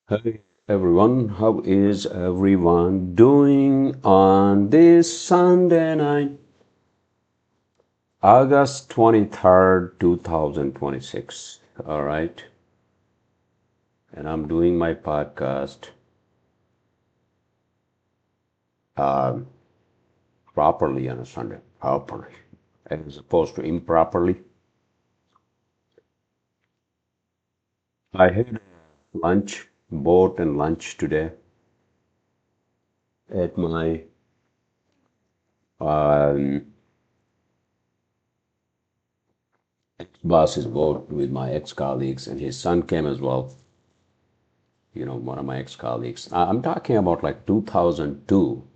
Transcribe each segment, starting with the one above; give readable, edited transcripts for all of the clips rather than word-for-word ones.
Hey everyone, how is everyone doing on this Sunday night, August 23rd, 2026? All right, and I'm doing my podcast um, properly on a Sunday, properly, as opposed to improperly. I had lunch, boat and lunch today at my um, boss's boat with my ex-colleagues, and his son came as well. One of my ex-colleagues. I'm talking about like 2002,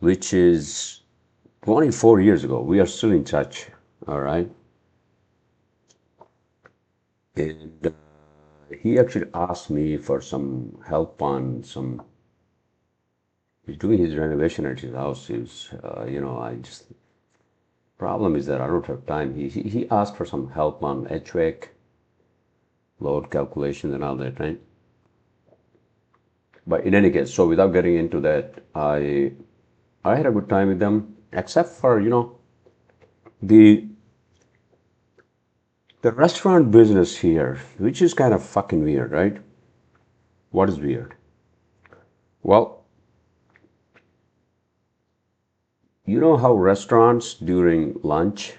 which is 24 years ago. We are still in touch, all right? And he actually asked me for some help on some. He's doing his renovation at his house. I just problem is that I don't have time. He asked for some help on HVAC, load calculations, and all that, right? But in any case, so without getting into that, I had a good time with them, except for the The restaurant business here, which is kind of fucking weird, right? What is weird? Well, you know how restaurants during lunch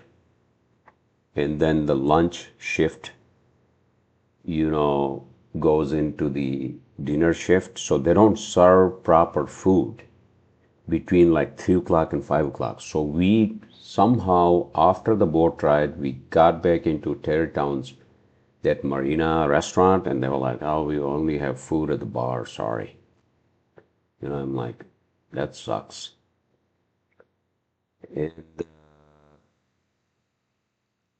and then the lunch shift, goes into the dinner shift, so they don't serve proper food between like 3 o'clock and 5 o'clock. So we somehow, after the boat ride, we got back into Terrytown's that marina restaurant, and they were like, oh, we only have food at the bar, sorry. I'm like, that sucks. And,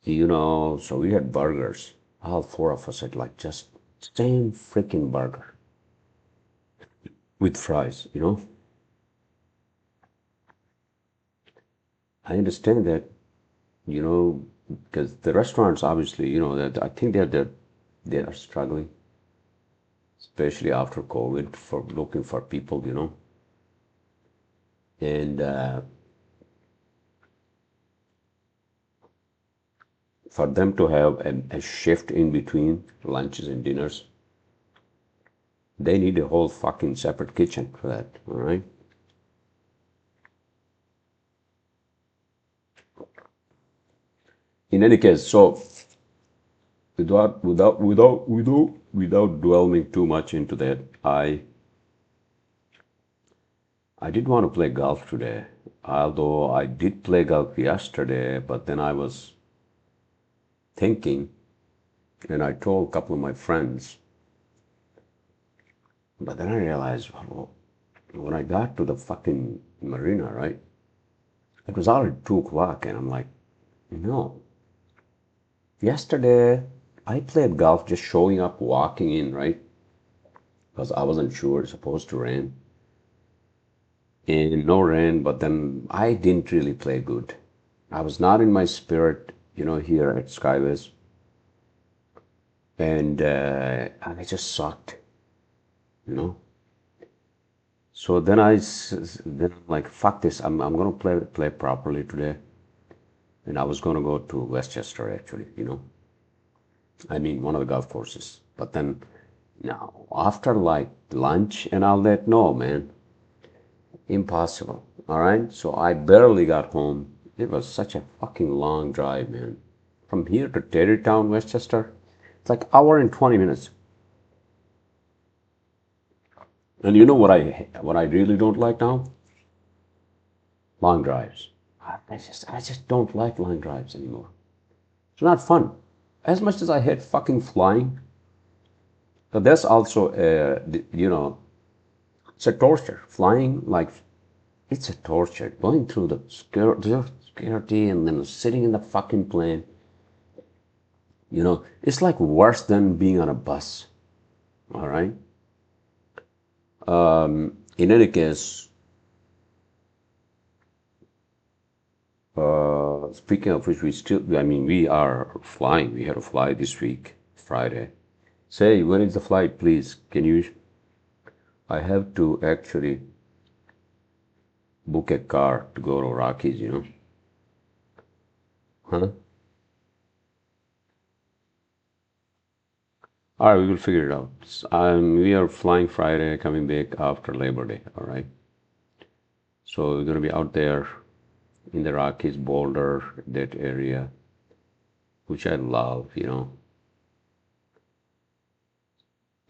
so we had burgers. All four of us had like just same freaking burger with fries. I understand that, because the restaurants obviously, that I think they are struggling, especially after COVID, for looking for people. And for them to have a shift in between lunches and dinners, they need a whole fucking separate kitchen for that, all right? In any case, so without dwelling too much into that, I did want to play golf today. Although I did play golf yesterday, but then I was thinking, and I told a couple of my friends, but then I realized, well, when I got to the fucking marina, right? It was already 2 o'clock, and I'm like, no. Yesterday, I played golf just showing up, walking in, right? Because I wasn't sure it's supposed to rain. And no rain, but then I didn't really play good. I was not in my spirit, here at Skyways. And I just sucked, you know. So then I'm like, fuck this. I'm gonna play properly today. And I was gonna go to Westchester actually. I mean one of the golf courses. But then now after like lunch and all that, no man. Impossible. All right. So I barely got home. It was such a fucking long drive, man. From here to Terrytown, Westchester, it's like hour and 20 minutes. And you know what I really don't like now? Long drives. I just don't like long drives anymore. It's not fun. As much as I hate fucking flying, but that's also it's a torture. Flying, like, it's a torture. Going through the security and then sitting in the fucking plane. It's like worse than being on a bus. All right. In any case, speaking of which, I mean, we are flying. We had a fly this week, Friday. Say, when is the flight, please? Can you? I have to actually book a car to go to Rockies, you know? Huh? All right, we will figure it out. We are flying Friday, coming back after Labor Day, all right? So we're going to be out there in the Rockies, Boulder, that area, which I love, you know.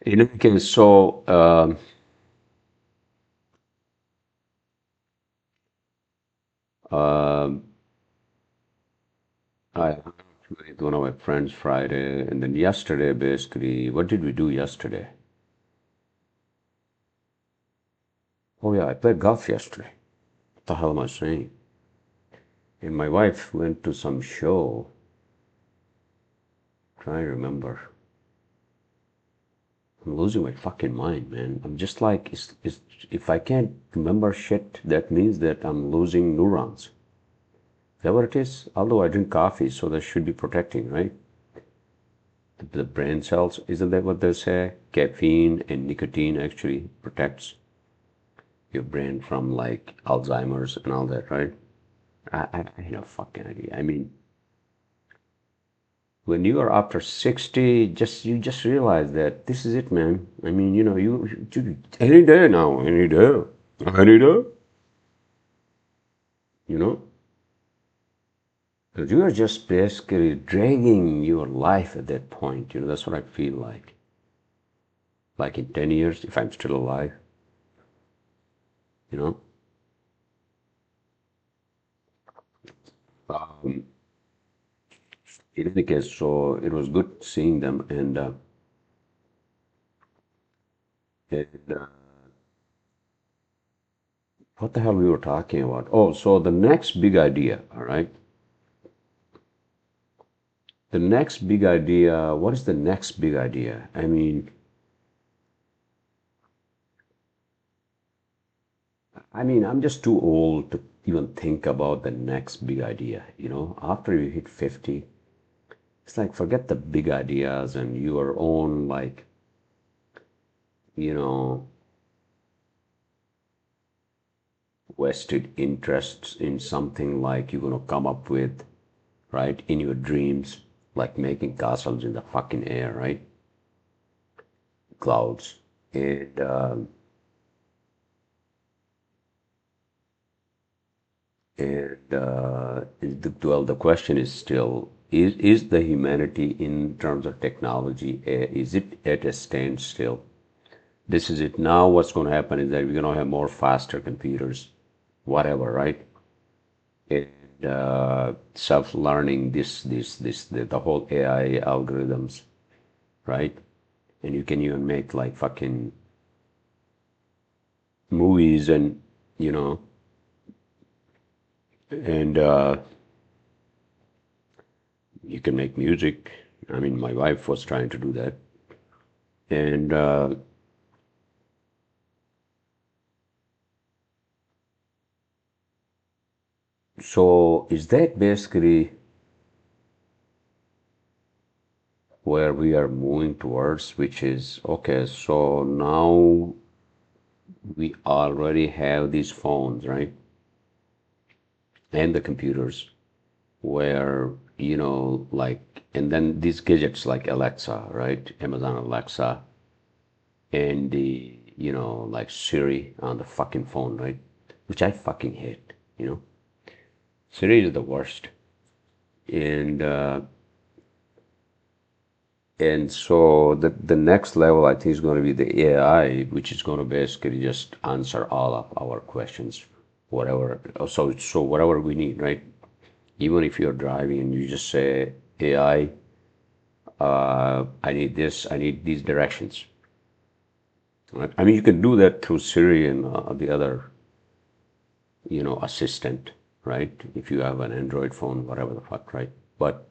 In any case, so um, I hung out with one of my friends Friday, and then yesterday, basically, what did we do yesterday? Oh yeah, I played golf yesterday. What the hell am I saying? And my wife went to some show. Trying to remember. I'm losing my fucking mind, man. I'm just like, if I can't remember shit, that means that I'm losing neurons. Is that what it is? Although I drink coffee, so that should be protecting, right? The brain cells, isn't that what they say? Caffeine and nicotine actually protects your brain from like Alzheimer's and all that, right? I have no fucking idea. I mean, when you are after 60, you just realize that this is it, man. I mean, you know, any day now, any day, you know, because you are just basically dragging your life at that point. You know, that's what I feel like. Like in 10 years, if I'm still alive, you know. Um, in any case, so it was good seeing them, and what the hell we were talking about? Oh, so the next big idea, all right? The next big idea, what is the next big idea? I mean, I'm just too old to even think about the next big idea, you know? After you hit 50, it's like forget the big ideas and your own, like, you know, vested interests in something like you're gonna come up with, right? In your dreams, like making castles in the fucking air, right? Clouds. And the question is still, is the humanity in terms of technology, is it at a standstill? This is it. Now what's going to happen is that we're going to have more faster computers, whatever, right? And self-learning, the whole AI algorithms, right? And you can even make like fucking movies and, you know, and you can make music. I mean, my wife was trying to do that. And so is that basically where we are moving towards, which is okay, so now we already have these phones, right? And the computers where, you know, like, and then these gadgets like Alexa, right? Amazon Alexa, and the, you know, like Siri on the fucking phone, right? Which I fucking hate, you know? Siri is the worst. And so the next level, I think, is going to be the AI, which is going to basically just answer all of our questions, whatever. So whatever we need, right? Even if you're driving and you just say, AI, I need this, I need these directions. Right? I mean, you can do that through Siri and the other, you know, assistant, right? If you have an Android phone, whatever the fuck, right? But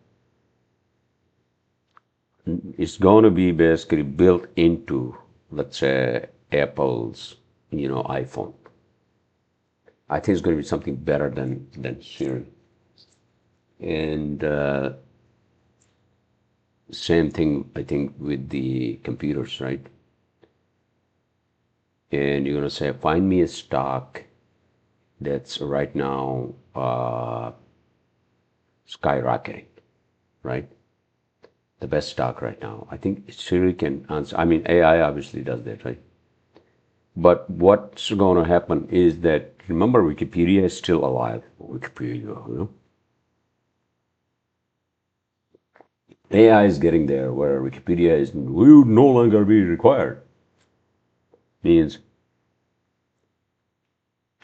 it's going to be basically built into, let's say, Apple's, you know, iPhone. I think it's going to be something better than Siri. And Same thing, I think, with the computers, right? And you're going to say, find me a stock that's right now skyrocketing, right? The best stock right now. I think Siri can answer. I mean, AI obviously does that, right? But what's going to happen is that, remember, Wikipedia is still alive. Wikipedia, AI is getting there where Wikipedia is will no longer be required. Means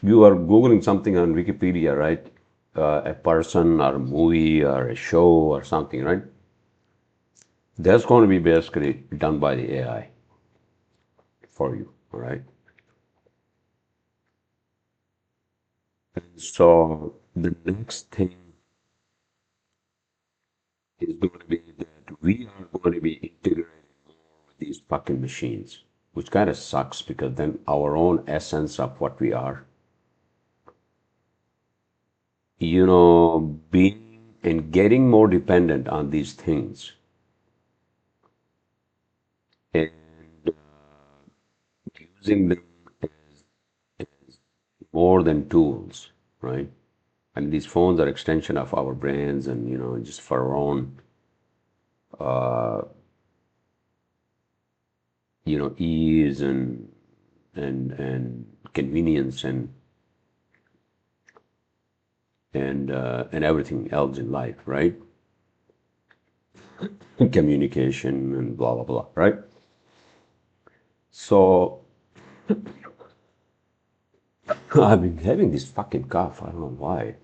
you are Googling something on Wikipedia, right? A person or a movie or a show or something, right? That's going to be basically done by the AI for you, all right? So the next thing is going to be that we are going to be integrating more with these fucking machines, which kind of sucks because then our own essence of what we are, being and getting more dependent on these things and using them as more than tools, right? I mean, these phones are extension of our brains and, just for our own, uh, ease and convenience and everything else in life, right? Communication and blah blah blah, right? So I've been having this fucking cough. I don't know why.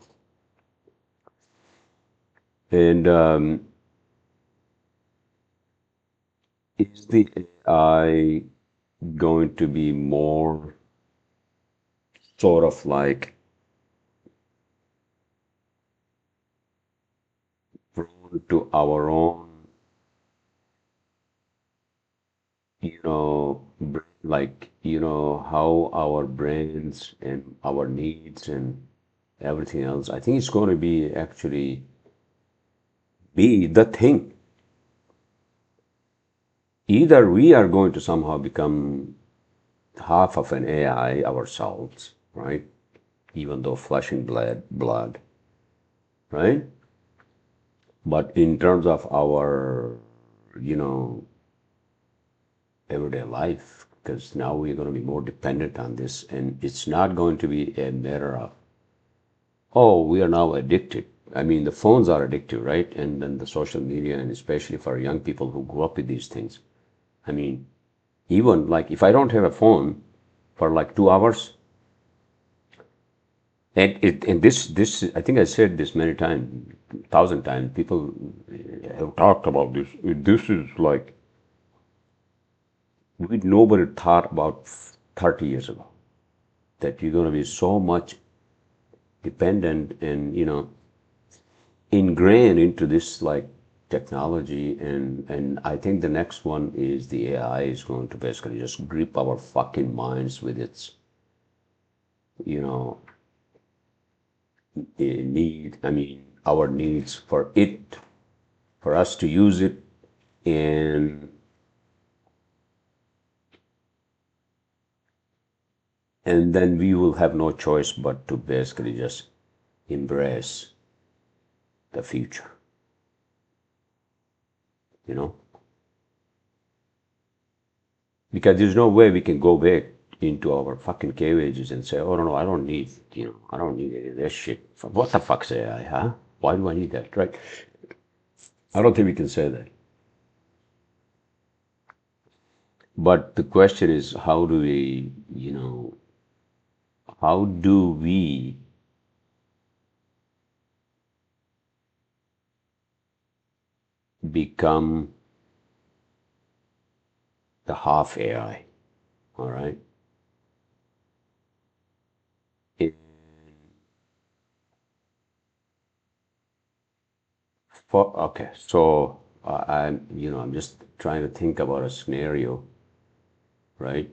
And is the AI going to be more sort of like prone to our own, like, how our brains and our needs and everything else? I think it's going to be actually be the thing. Either we are going to somehow become half of an AI ourselves, right? Even though flesh and blood, right? But in terms of our, you know, everyday life, because now we're going to be more dependent on this, and it's not going to be a matter of, oh, we are now addicted. I mean, the phones are addictive, right? And then the social media, and especially for young people who grew up with these things. I mean, even like if I don't have a phone for like 2 hours, and this I think I said this many times, 1,000 times. People have talked about this. This is like nobody thought about 30 years ago that you're going to be so much dependent and ingrained into this like technology, and I think the next one is the AI is going to basically just grip our fucking minds with its you know I mean our needs for us to use it, and then we will have no choice but to basically just embrace the future, you know because there's no way we can go back into our fucking cages and say, oh no, I don't need, I don't need any of this shit. What the fuck's AI, huh? Why do I need that, right? I don't think we can say that. But the question is, how do we become the half AI, all right? It, okay, so I'm just trying to think about a scenario, right?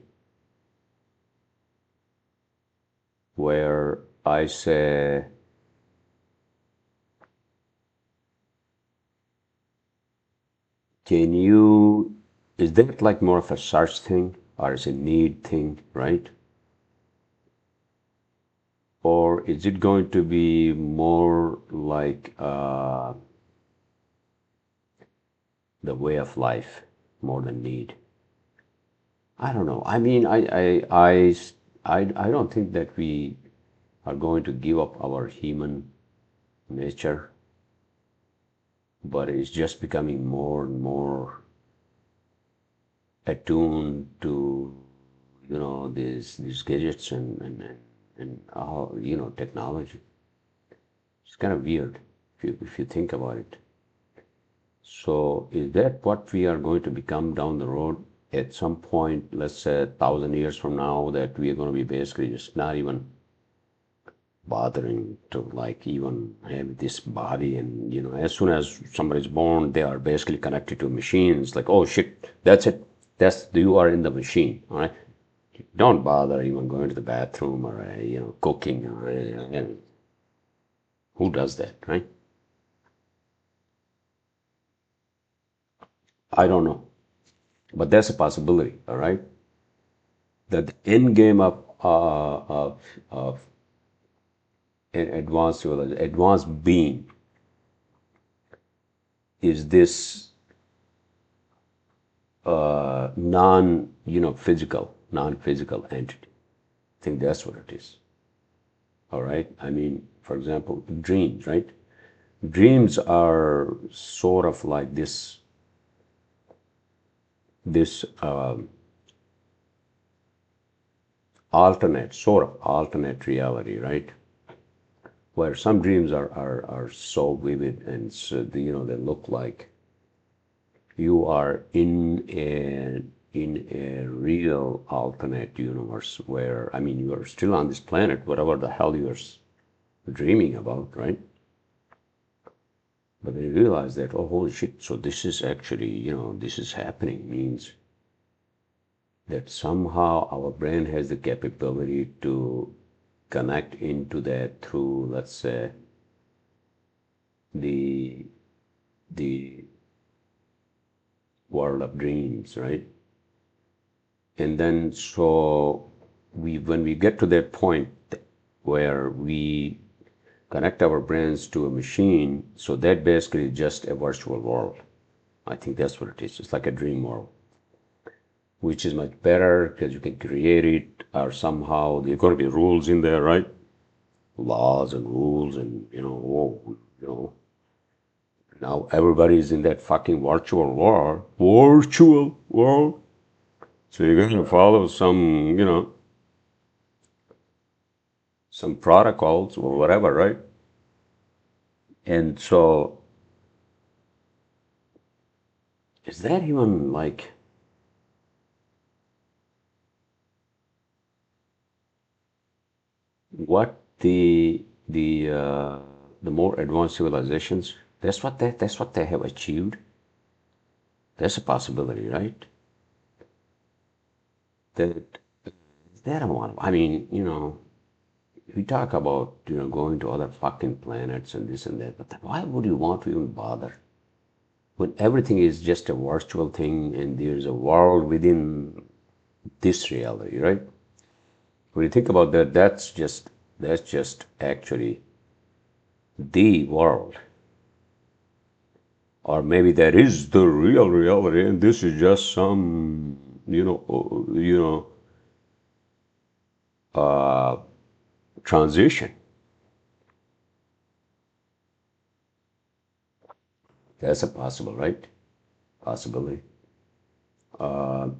Where I say, Can you, is that like more of a search thing or is it need thing, right? Or is it going to be more like the way of life more than need? I don't know. I mean, I don't think that we are going to give up our human nature, but it's just becoming more and more attuned to, these gadgets and all, technology. It's kind of weird if you think about it. So is that what we are going to become down the road at some point, let's say 1,000 years from now, that we are going to be basically just not even bothering to like even have this body, and as soon as somebody's born they are basically connected to machines, like, oh shit, that's it, that's you are in the machine, all right? Don't bother even going to the bathroom or cooking or who does that, right? I don't know, but that's a possibility, all right? That the end game of an advanced civilization, advanced being, is this non-physical entity. I think that's what it is. All right. I mean, for example, dreams, right? Dreams are sort of like this alternate reality, right? Where some dreams are so vivid and so, they look like you are in a real alternate universe where, I mean, you are still on this planet, whatever the hell you're dreaming about, right? But they realize that, oh, holy shit, so this is actually, this is happening, means that somehow our brain has the capability to connect into that through, let's say, the the world of dreams, right? And then so when we get to that point where we connect our brains to a machine, so that basically is just a virtual world. I think that's what it is. It's like a dream world, which is much better because you can create it, or somehow there are going to be rules in there, right? Laws and rules, and whoa, now everybody's in that fucking virtual world. So you're going to follow some protocols or whatever, right? And so, is that even like what the more advanced civilizations? That's what they have achieved. That's a possibility, right? That they don't want. I mean, we talk about going to other fucking planets and this and that, but then why would you want to even bother when everything is just a virtual thing and there's a world within this reality, right? When you think about that, that's just actually the world, or maybe that is the real reality, and this is just some uh, transition. That's a possible, right? Possibility. Uh,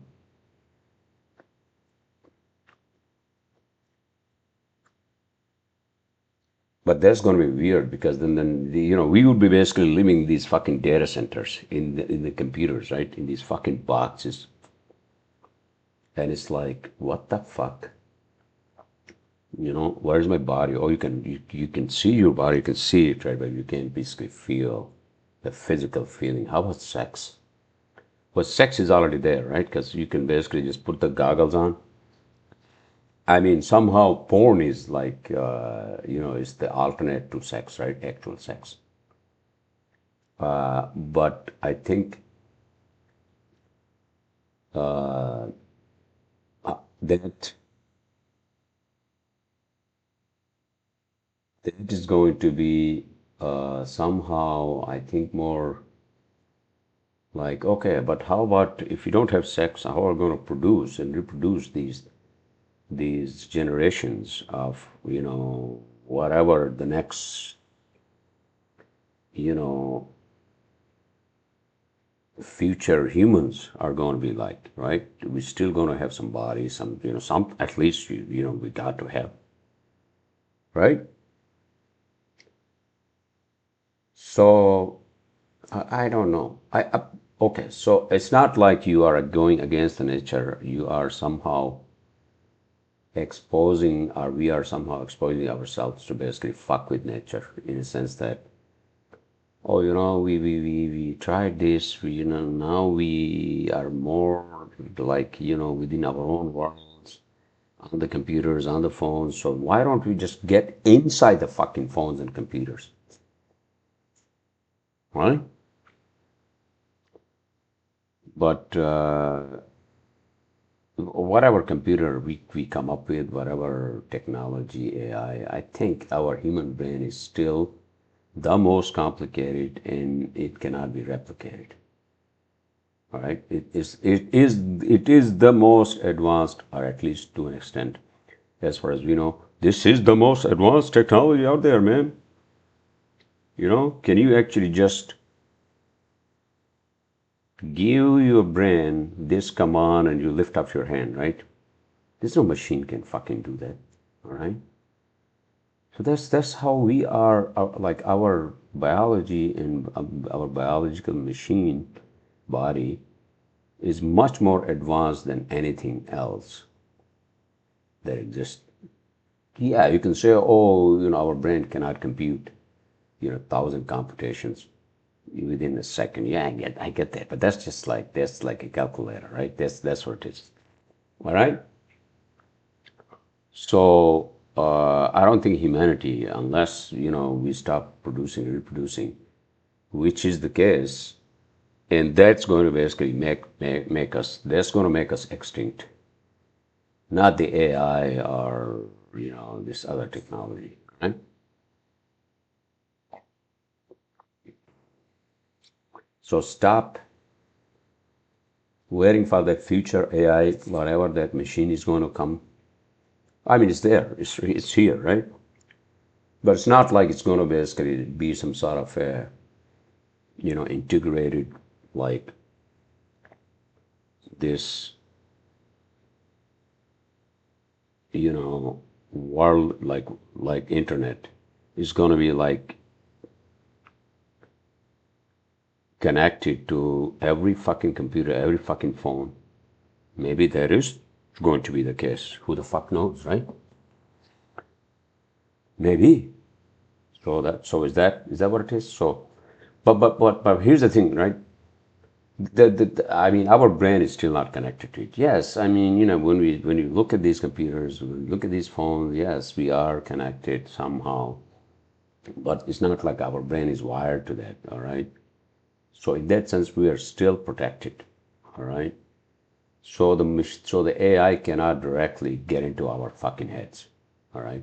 but that's going to be weird because then we would be basically living in these fucking data centers in the computers, right? In these fucking boxes, and it's like, what the fuck? Where's my body? Oh, you can see your body, you can see it, right? But you can't basically feel the physical feeling. How about sex? Well, sex is already there, right? Because you can basically just put the goggles on. I mean, somehow porn is like, is the alternate to sex, right? Actual sex. But I think uh, that that is going to be somehow, I think, more like, okay, but how about if you don't have sex, how are we going to produce and reproduce these generations of, whatever the next, you know, future humans are going to be like, right? We're still going to have some bodies, some, at least, we got to have, right? So I don't know. Okay, so it's not like you are going against the nature. You are somehow exposing, or we are somehow exposing ourselves to basically fuck with nature in a sense that, oh, we tried this, now we are more like, within our own worlds, on the computers, on the phones. So why don't we just get inside the fucking phones and computers, right? But whatever computer we come up with, whatever technology, AI, I think our human brain is still the most complicated and it cannot be replicated. All right, it is the most advanced, or at least to an extent, as far as we know. This is the most advanced technology out there, man. Can you actually just give your brain this command and you lift up your hand, right? There's no machine can fucking do that. All right. So that's how we are, like our biology and our biological machine body is much more advanced than anything else that exists. Yeah, you can say, oh, our brain cannot compute, 1,000 computations within a second. Yeah, I get that, but that's like a calculator, right? That's what it is. All right. So I don't think humanity, unless we stop producing and reproducing, which is the case, and that's going to basically make us. That's going to make us extinct, not the AI or this other technology. Right? So stop waiting for that future AI, whatever that machine is going to come. I mean, it's there. It's here, right? But it's not like it's going to basically be some sort of a integrated, like this, you know world, like internet is going to be like connected to every fucking computer, every fucking phone. Maybe that is going to be the case. Who the fuck knows, right? Maybe. So is that what it is? So, but here's the thing, right? I mean, our brain is still not connected to it. Yes, I mean, when you look at these computers, when you look at these phones, yes, we are connected somehow, but it's not like our brain is wired to that. All right. So in that sense, we are still protected. All right. So the AI cannot directly get into our fucking heads. All right.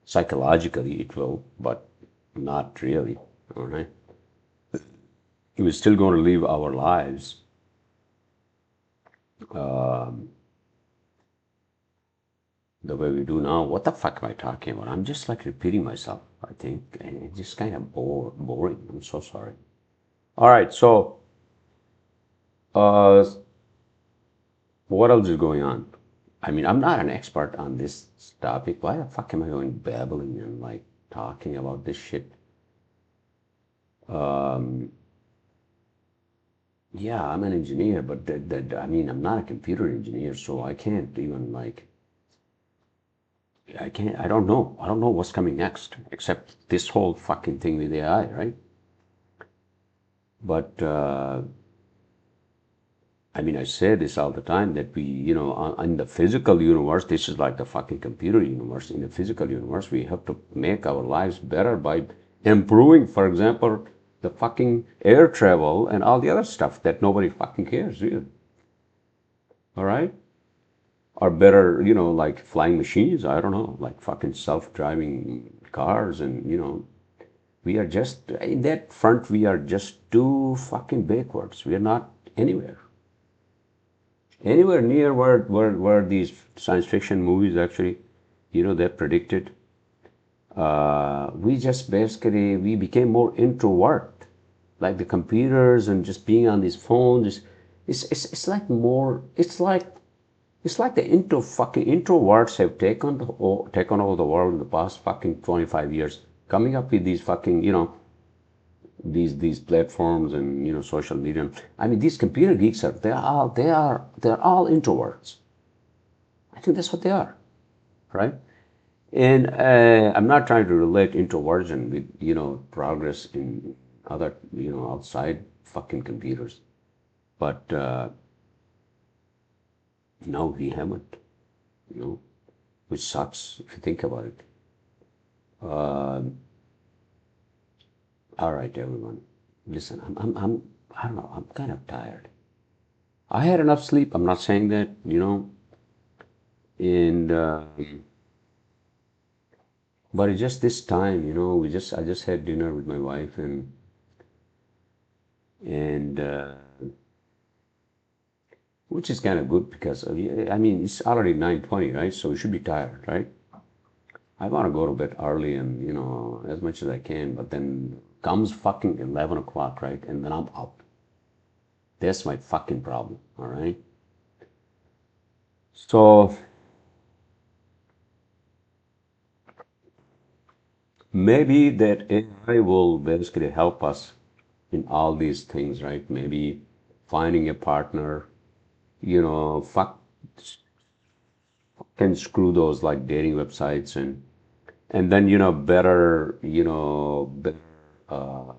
Psychologically, it will, but not really. All right. We're still going to live our lives um, the way we do now. What the fuck am I talking about? I'm just like repeating myself, I think, and it's just kind of boring. I'm so sorry. All right, so uh, what else is going on? I mean, I'm not an expert on this topic. Why the fuck am I going babbling and like talking about this shit? Um, yeah, I'm an engineer, but I mean, I'm not a computer engineer, so I can't even like I don't know. I don't know what's coming next, except this whole fucking thing with AI, right? But I mean, I say this all the time that we, in the physical universe, this is like the fucking computer universe. In the physical universe, we have to make our lives better by improving, for example, the fucking air travel and all the other stuff that nobody fucking cares, really. all right? Or better, like flying machines, I don't know, like fucking self-driving cars, and we are just in that front, we are just too fucking backwards. We are not anywhere near where these science fiction movies actually, they predicted. We just basically we became more introvert, like the computers and just being on these phones. It's like more. It's like the fucking introverts have taken over the world in the past fucking 25 years, coming up with these fucking these platforms and social media. I mean, these computer geeks they're all introverts. I think that's what they are, right? And I'm not trying to relate introversion with progress in other outside fucking computers, but no, we haven't, you know, which sucks if you think about it. Uh, all right, everyone, listen, I don't know, I'm kind of tired. I had enough sleep. I'm not saying that, and but it's just this time, I just had dinner with my wife, and which is kind of good because I mean it's already 9:20, right? So we should be tired, right? I want to go to bed early and as much as I can, but then comes fucking 11 o'clock, right? And then I'm up. That's my fucking problem, all right? So maybe that AI will basically help us in all these things, right? Maybe finding a partner, fuck can screw those like dating websites, and then better better uh,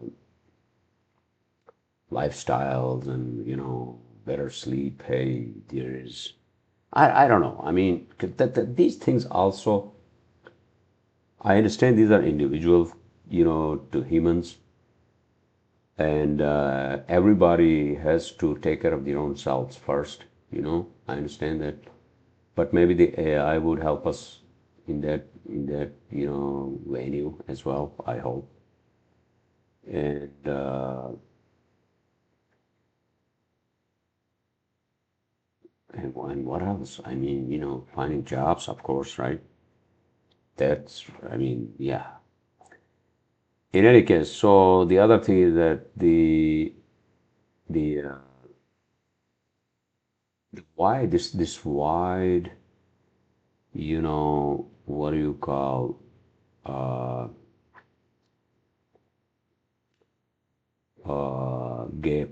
lifestyles, and better sleep. Hey, there is, I don't know, I mean, these things also, I understand these are individual, to humans, and everybody has to take care of their own selves first. I understand that, but maybe the AI would help us in that venue as well, I hope. And and what else? I mean, finding jobs, of course, right? That's, I mean, yeah. In any case, so the other thing is that the wide, this wide, what do you call, uh, gap.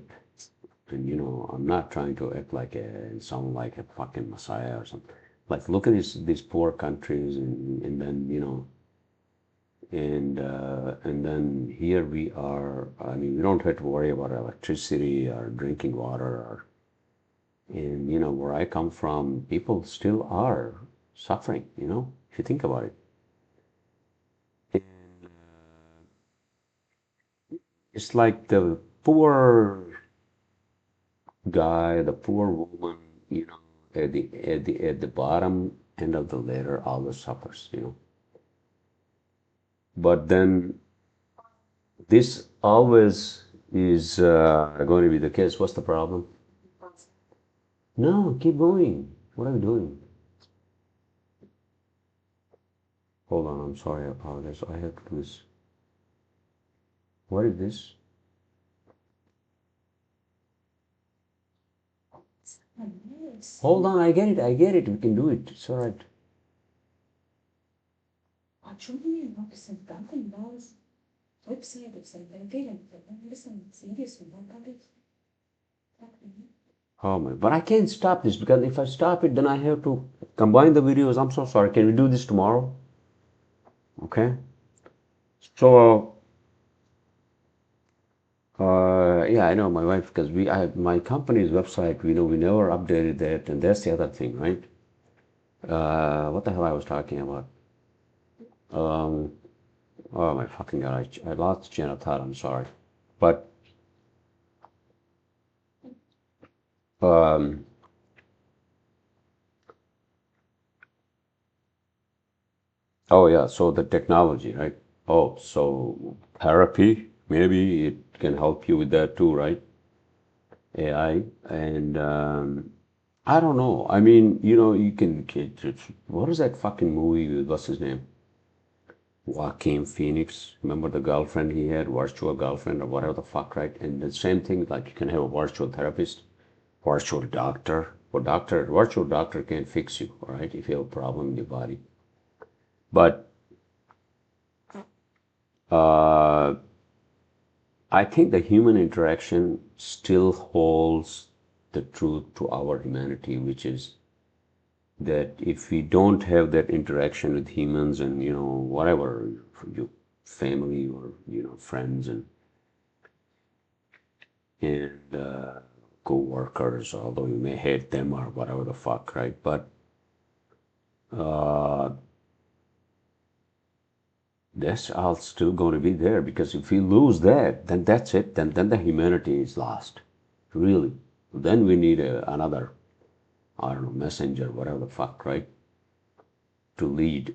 And I'm not trying to act like sound like a fucking messiah or something. Like, look at these poor countries, and then and then here we are. I mean, we don't have to worry about electricity or drinking water, and where I come from, people still are suffering. If you think about it, and it's like the poor guy, the poor woman, at the bottom end of the ladder always suffers. But then this always is going to be the case. What's the problem? No, keep going. What are we doing? Hold on, I'm sorry, I apologize. I have to do this. What is this? Hold on, I get it, I get it. We can do it. It's all right. Oh my, but I can't stop this because if I stop it, then I have to combine the videos. I'm so sorry. Can we do this tomorrow? Okay. So, yeah, I know my wife because my company's website. We never updated that, and that's the other thing, right? What the hell I was talking about? Um, oh my fucking god, I lost chain of thought. I'm sorry, but um, Oh yeah, so the technology, right? Oh, so therapy, maybe it can help you with that too, right? AI. And I don't know. I mean, you can what is that fucking movie with what's his name? Joaquin Phoenix. Remember the girlfriend he had, virtual girlfriend or whatever the fuck, right? And the same thing, like you can have a virtual therapist, virtual doctor. Virtual doctor can fix you, all right, if you have a problem in your body. But uh, I think the human interaction still holds the truth to our humanity, which is that if we don't have that interaction with humans and whatever, your family or friends and co-workers, although you may hate them or whatever the fuck, right? But uh, that's all still going to be there, because if we lose that, then that's it. Then the humanity is lost, really. Then we need another, I don't know, messenger, whatever the fuck, right? To lead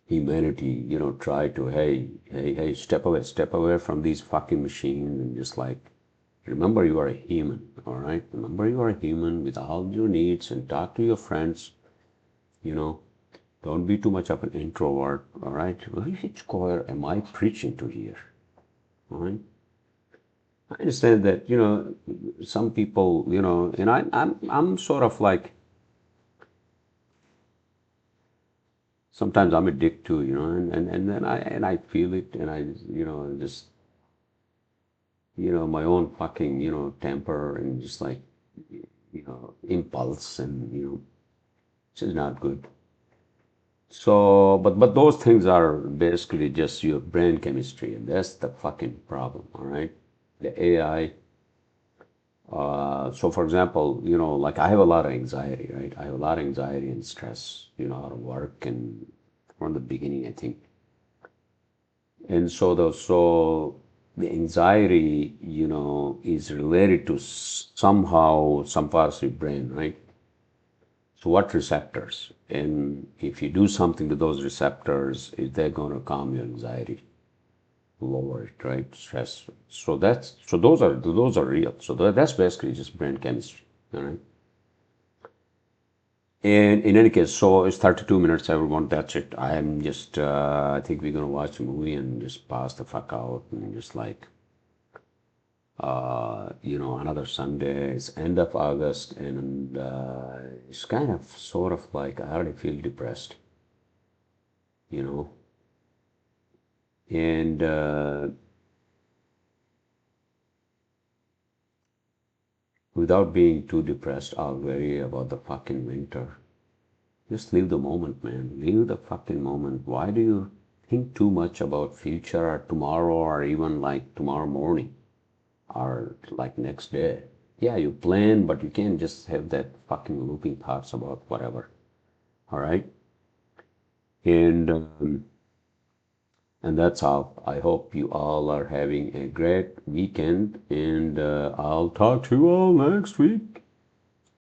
humanity, try to, hey, step away from these fucking machines and just like, remember you are a human, all right? Remember you are a human with all your needs, and talk to your friends, you know. Don't be too much of an introvert, all right? Which choir am I preaching to here, all right? I understand that, some people, and I'm sort of like, sometimes I'm a dick too, and then I feel it, and I, just, my own fucking, temper and just like, impulse, and, which is not good. So, but those things are basically just your brain chemistry, and that's the fucking problem, all right? The AI. So, for example, like I have a lot of anxiety, right? I have a lot of anxiety and stress, out of work and from the beginning, I think. And so the anxiety, is related to somehow some parts of your brain, right? So what receptors? And if you do something to those receptors, is they're going to calm your anxiety, lower it, right? Stress. So those are real. So that's basically just brain chemistry, all right? And in any case, so it's 32 minutes, everyone. That's it. I'm just, I think we're gonna watch a movie and just pass the fuck out and just like, another Sunday. It's end of August, and it's kind of sort of like I already feel depressed, you know. And without being too depressed or worry about the fucking winter, just live the moment, man. Live the fucking moment. Why do you think too much about future or tomorrow or even like tomorrow morning or like next day? Yeah, you plan, but you can't just have that fucking looping thoughts about whatever. All right? And and that's all. I hope you all are having a great weekend, and I'll talk to you all next week.